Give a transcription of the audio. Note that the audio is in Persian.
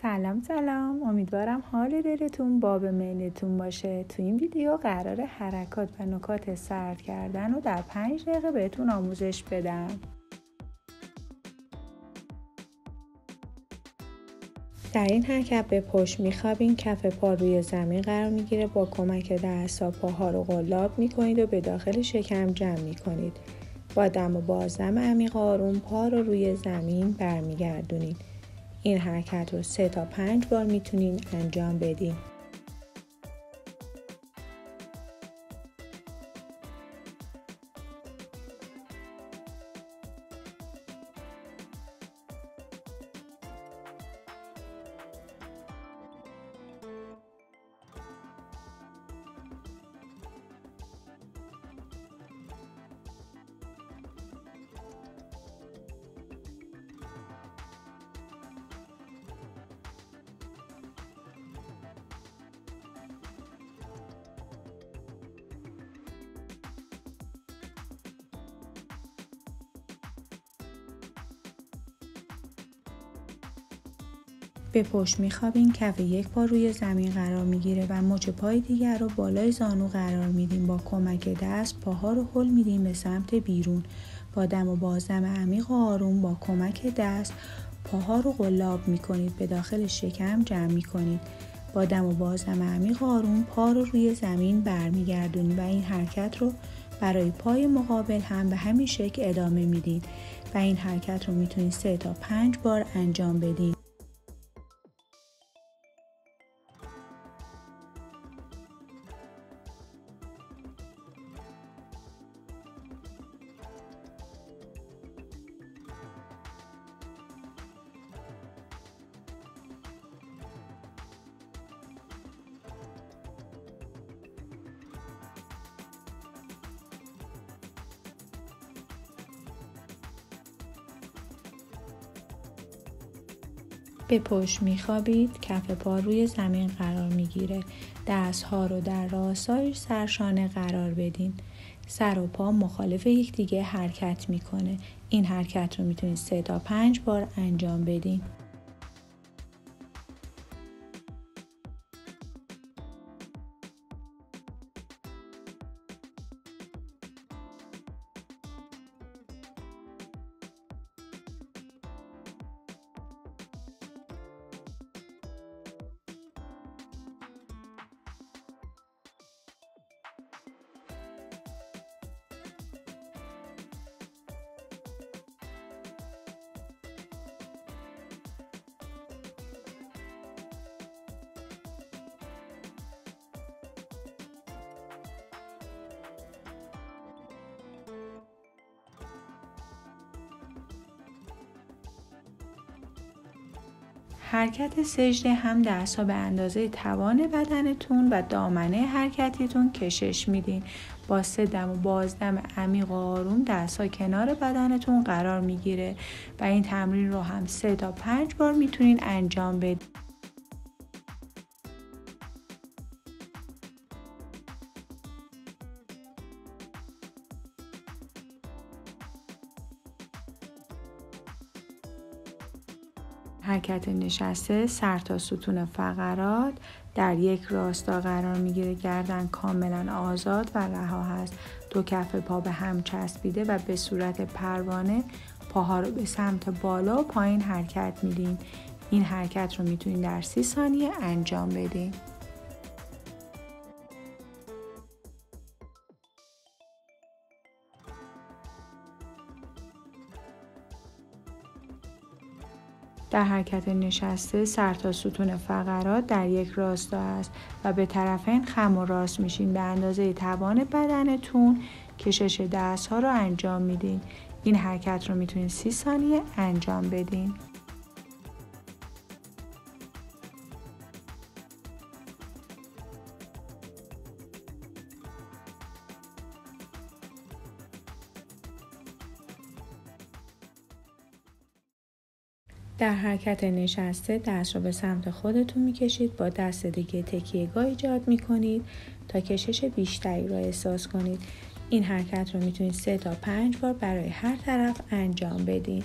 سلام، امیدوارم حال دلتون باب میلتون باشه. تو این ویدیو قراره حرکات و نکات سرد کردن رو در 5 دقیقه بهتون آموزش بدم. در این حرکت به پشت میخوابین، کف پا روی زمین قرار میگیره. با کمک دست‌ها پاها رو قلاب میکنید و به داخل شکم جمع میکنید. با دم و بازدم عمیق آروم پا رو روی زمین برمیگردونید. این حرکت رو 3 تا 5 بار میتونین انجام بدین. به پشت میخوابین، کف یک پا روی زمین قرار میگیره و مچ پای دیگر رو بالای زانو قرار میدین. با کمک دست پاها رو هل میدین به سمت بیرون. با دم و بازدم عمیق و آروم با کمک دست پاها رو قلاب میکنید، به داخل شکم جمع میکنید. با دم و بازدم عمیق و آروم پا رو روی زمین برمیگردونید و این حرکت رو برای پای مقابل هم به همین شکل ادامه میدید و این حرکت رو میتونید 3 تا 5 بار انجام بدین. به پشت میخوابید، کف پا روی زمین قرار میگیره. دستها رو در راستای سرشانه قرار بدین. سر و پا مخالف یکدیگه حرکت میکنه. این حرکت رو میتونید 3 تا 5 بار انجام بدین. حرکت سجده هم دست‌ها به اندازه توان بدنتون و دامنه حرکتیتون کشش میدین. با 3 دم و بازدم عمیق و آروم دست‌ها کنار بدنتون قرار میگیره و این تمرین رو هم 3 تا 5 بار میتونین انجام بدین. حرکت نشسته، سر تا ستون فقرات در یک راستا قرار میگیره. گردن کاملا آزاد و رها هست. 2 کف پا به هم چسبیده و به صورت پروانه پاها رو به سمت بالا و پایین حرکت میدین. این حرکت رو میتونین در 30 ثانیه انجام بدین. در حرکت نشسته، سر تا ستون فقرات در یک راستا است و به طرفین خم و راست میشین. به اندازه توان بدنتون کشش دست ها رو انجام میدین. این حرکت رو میتونید 30 ثانیه انجام بدین. در حرکت نشسته دست رو به سمت خودتون میکشید. با دست دیگه تکیه‌گاه ایجاد میکنید تا کشش بیشتری رو احساس کنید. این حرکت رو میتونید 3 تا 5 بار برای هر طرف انجام بدین.